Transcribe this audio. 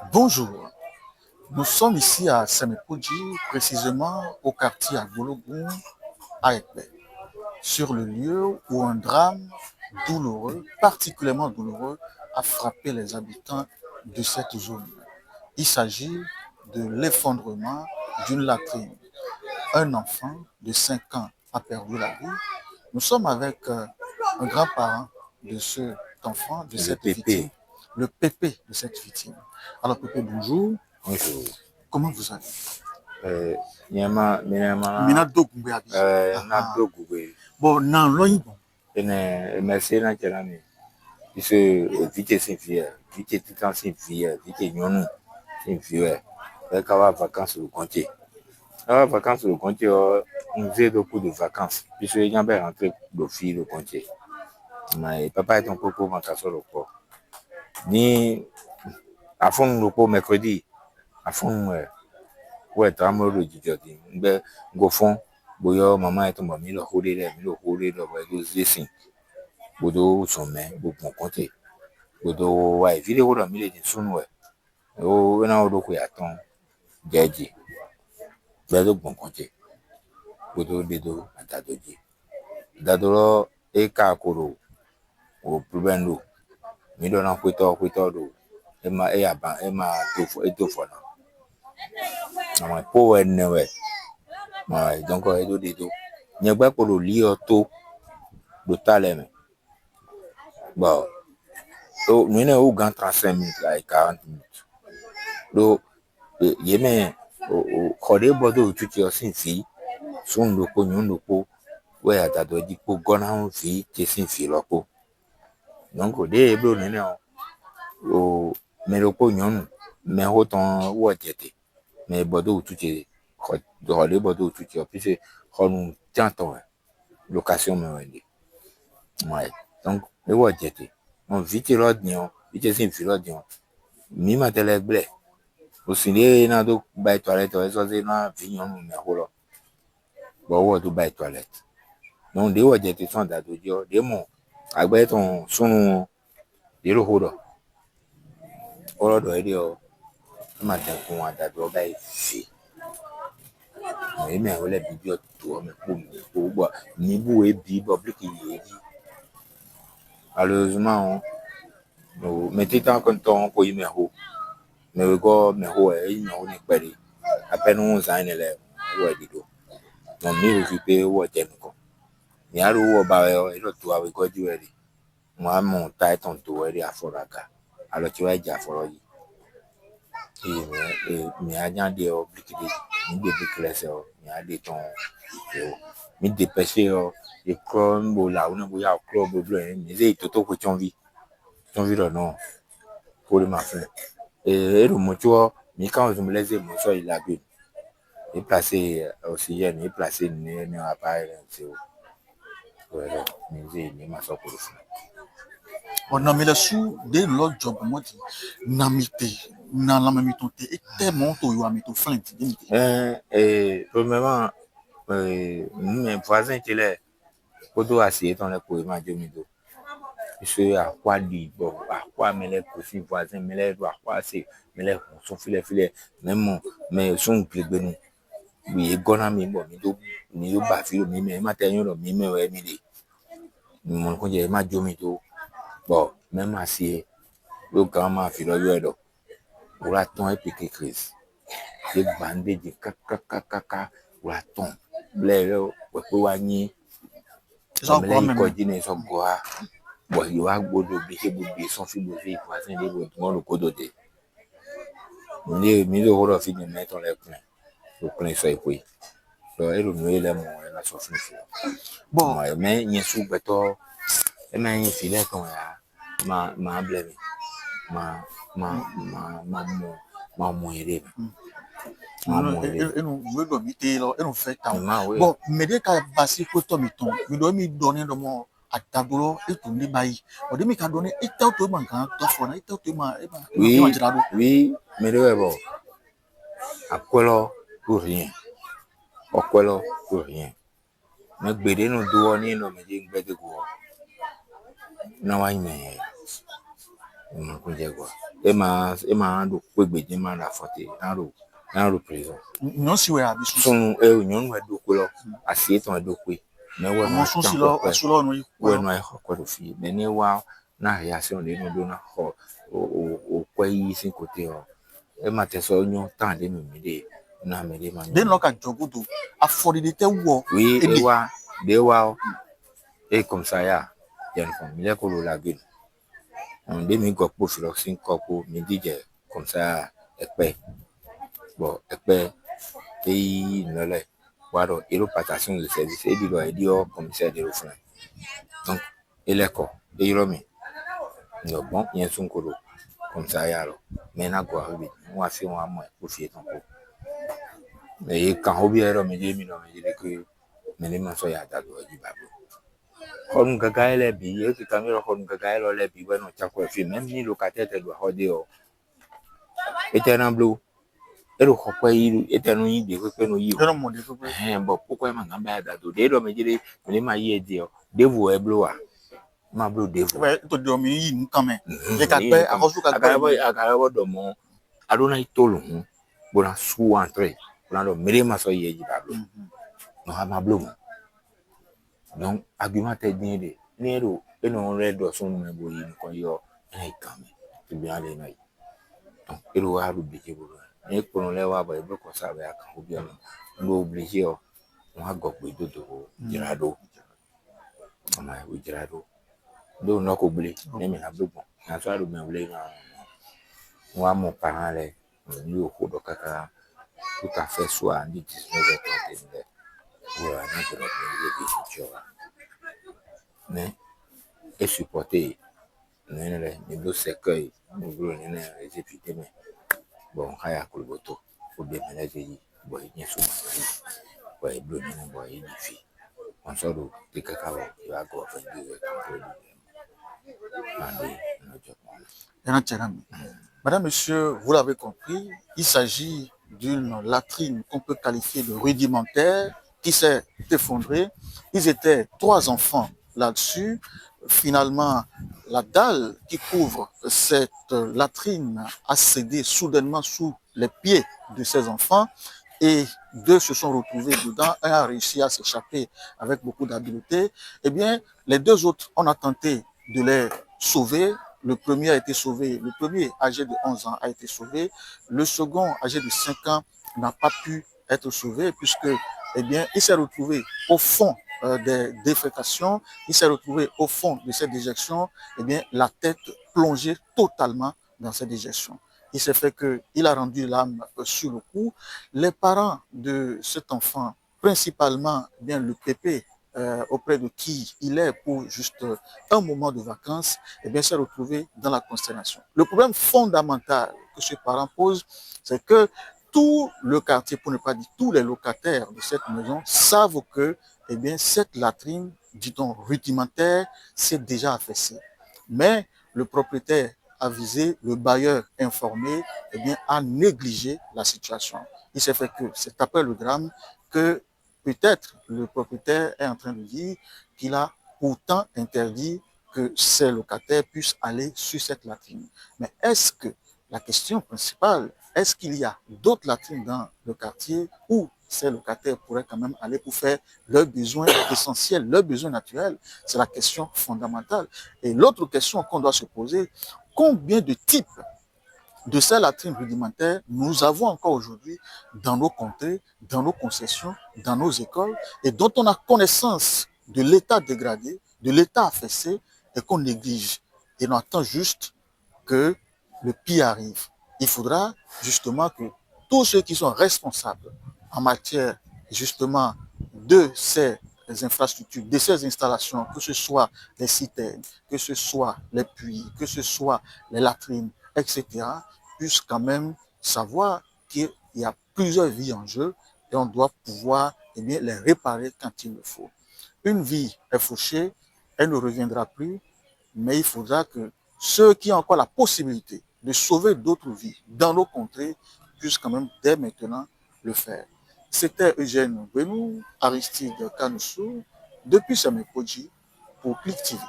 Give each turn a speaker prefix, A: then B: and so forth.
A: Bonjour, nous sommes ici à Semekoji, précisément au quartier Agbologou, à Ekpe, sur le lieu où un drame douloureux, particulièrement douloureux, a frappé les habitants de cette zone. Il s'agit de l'effondrement d'une latrine. Un enfant de 5 ans a perdu la vie. Nous sommes avec un grand-parent de cet enfant, de cette victime, le pépé de cette victime. Alors pépé, bonjour.
B: Bonjour.
A: Comment vous allez?
B: Mina
A: Dogungbe abi.
B: na dogugwe.
A: Bon, nan loyin bon.
B: Merci na cherani. Puisque vite sin vie, vite tout temps sin vie, vite nyonou sin vie. Et quand va vacances au compter. Quand vacances au compter, on faisait beaucoup de vacances. Puisque il y a bien rentré de filles au compter. Mais papa est un peu pour ma casse au corps. Ni à fond le pot mercredi, à fond ouais, t'as le dijoti. Mbe gofon boyo mama eto mo mi lo hole le bo do zesin. Bodo some bo bon konte. Bodo wa video lo mi le din sunu e. O na odo ko ya ton jeje. Bodo bon konte. Bodo dedo atadoji. Dadoro e ka koro o probendo. Mi do na kwito do. E ma e aba e ma to fo na. Àwọn po enwe. Donc edo dedo. Nyegba ko lo li o to do taleme. Bon, nous avons 35 minutes, 40 minutes. Donc, il y a des bodos qui sont fi, sont le pognon de peau, ouais, à ta doigt, pour gona fi, qui sont fi la peau. Donc, au début, nous mais le pognon, mais autant, ouais, j'étais. Mais bodos tout est, dans les bodos tout est, puis c'est, nous, tiens, location, mais ouais. Donc, le ouais, j'étais. On vite l'ordre, vite c'est fi l'ordre. Mi ma tele gble. O si le na do by toilet o so se na vinyon me holo. Bo wo do by toilet. Non de wo je te son da do jo. De mo agbe ton sunu de ro hodo. Oro do ede o. Ma te kun wa da do by fi. Me me o le bi o to me po mi po bo ni bu e bi public yi. Malheureusement no mettez tant qu'on ton ko yi me ho. Mais go me ho e yi no ni pere. À peine 11 ans là ouais dido non mi occupé wo je nko mi aru wo ba e lo to awe ko ju eri mo amu tai ton to eri aforaka alo ti wa ja foro yi mi ajan de obligé mi de classe o mi ade ton mi dépêcher o e chrome bo la una bo ya club bo mi ze to ko tonvi lo non pour ma fin et le moto mi quand je me laisse mo so il a bu et placé oxygène et placé ne appareil c'est voilà mais ni ma so pour ça
A: On a mis le sous de l'autre job, moi, namite, na la mamitonte, et tellement to yo amito flint.
B: premièrement mes voisins étaient là pour tout assier ton le pour ma jomido je à quoi dit bon à quoi mais les profils voisins mais les à quoi c'est mais les sont filets même mais sont plébéni oui gonna mi bo mi do ba fi mi me ma te yin ro mi me we mi de mo ko je ma jo mi to bo me ma si lo kan ma fi lo yo edo ora ton e pique crise de bande de kaka ora ton ble lo we pe wa yin
A: So go
B: me ko ji ni so go a bo yo wa gbodo bi se bo bi son fi bo fi voisin de bo mo lo ko do de mi lo ro fi ni me ton le kun o kun so e pe et le noué là mon la souffle bon mais il y a sous beto et mais il filet comme ma blême ma moire
A: et nous veut miter là et nous fait tant bon mais dès qu'à passer côté miton nous doit me donner de mon à tableau et tout les bails on dit me qu'a donné et tant tout manquant toi fona et tout ma
B: oui mais le bon à quoi pour rien Okwelo pour rien. Mais gbede no do ni no me je gbede go. Na wa ime. Mo ko je go. et ma ando kwegbeje ma la forte en prison
A: Non si we abi
B: son e nyon we do ko lo asi ton do ko me we
A: mon
B: no
A: son
B: tan
A: si
B: ko
A: lo asulo no
B: we no e ko do fi me ne wa na reaction de no do na ho o kwa yi sin kote o e ma te so nyon tan de mi de na me de ma
A: den
B: nyon
A: lo ka jogodo afori de te wo
B: oui
A: e
B: e wa de wa et comme ça ya il y a une famille ko lo la gueule on de mi go po fi lo sin ko po mi dije comme ça e pe bon e pe et non voilà et passation de service et dit au commissaire de l'OFNA donc il est quoi et il remet non bon il y a son colo comme ça y a alors maintenant quoi oui moi fait moi moi pour faire ton coup mais quand on vient me dit que mais les mains sont y a d'abord du babou on gaga les billets qui caméra on gaga les billets non tu as quoi fait même ni locataire te doit hodeo et un bleu et le quoi il est un nuit de que nous y
A: non mon de pe
B: bon pourquoi ma ngamba da do de do me dire me ma ye de devu e blow a ma blow devu
A: we to do mi yi nkan me e ka pe akosu ka pe
B: agara bo do mo adona itolo hu bona su entre bona do mere ma so ye ji ba blow no ha ma blow donc argument te din de nero e no red do so me bo yi ko yo e kan me to bi ale na donc e ro ha ru bi je bo e ko no le wa ba e blo ko sa ba ya kan obi ono ndo oblige o wọ́n á gọ̀ pé dòdò jìràdó ọmọ ìwé jìràdó lóun náà kò gbélé lẹ́mìí àbúgbọ̀n ní aṣọ àdúgbò ìwé náà wọ́n á mú parán rẹ̀ ní òkú ọ̀dọ̀ kàkà tó kà fẹ́ sọ à ní ìdísínlẹ̀ tó ń tẹ̀lé wọ́n á ní ìgbọ̀dọ̀ ní ilé bí ìjọba ní ẹ supporté nínú rẹ̀ nílò sẹ́kọ̀ yìí nílò nínú rẹ̀ ṣe fi dé mẹ́ bọ̀ káyà kòlóbótó ó bẹ̀ mẹ́lẹ́sẹ̀ yìí bọ̀ ìyẹn sọ̀rọ̀ yìí. Ouais, bleu non boy il fi on sort de cacao il va go faire du
A: Madame, monsieur, vous l'avez compris, il s'agit d'une latrine qu'on peut qualifier de rudimentaire qui s'est effondrée. Ils étaient 3 enfants là-dessus. Finalement, la dalle qui couvre cette latrine a cédé soudainement sous les pieds de ces enfants et 2 se sont retrouvés dedans. Un a réussi à s'échapper avec beaucoup d'habileté. Eh bien, les 2 autres, on a tenté de les sauver. Le premier a été sauvé. Le premier, âgé de 11 ans, a été sauvé. Le second, âgé de 5 ans, n'a pas pu être sauvé puisque, eh bien, il s'est retrouvé au fond des défécations. Il s'est retrouvé au fond de cette déjection, eh bien, la tête plongée totalement dans cette déjection. Il s'est fait qu'il a rendu l'âme sur le coup. Les parents de cet enfant, principalement eh bien, le pépé, auprès de qui il est pour juste un moment de vacances, eh bien, s'est retrouvé dans la consternation. Le problème fondamental que ce parent pose, c'est que tout le quartier, pour ne pas dire tous les locataires de cette maison, savent que eh bien, cette latrine, dit-on rudimentaire, s'est déjà affaissée. Mais le propriétaire avisé, le bailleur informé, eh bien, a négligé la situation. Il s'est fait que c'est après le drame que peut-être le propriétaire est en train de dire qu'il a pourtant interdit que ses locataires puissent aller sur cette latrine. Mais est-ce que la question principale, est-ce qu'il y a d'autres latrines dans le quartier où ces locataires pourraient quand même aller pour faire leurs besoins essentiels, leurs besoins naturels? C'est la question fondamentale. Et l'autre question qu'on doit se poser, combien de types de ces latrines rudimentaires nous avons encore aujourd'hui dans nos contrées, dans nos concessions, dans nos écoles, et dont on a connaissance de l'état dégradé, de l'état affaissé, et qu'on néglige. Et on attend juste que le pire arrive. Il faudra justement que tous ceux qui sont responsables en matière justement de ces infrastructures, de ces installations, que ce soit les citernes, que ce soit les puits, que ce soit les latrines, etc., puissent quand même savoir qu'il y a plusieurs vies en jeu et on doit pouvoir eh bien, les réparer quand il le faut. Une vie est fauchée, elle ne reviendra plus, mais il faudra que ceux qui ont encore la possibilité de sauver d'autres vies dans nos contrées puissent quand même dès maintenant le faire. C'était Eugène Benou, Aristide Kanoussou, depuis Samekoji pour Click TV.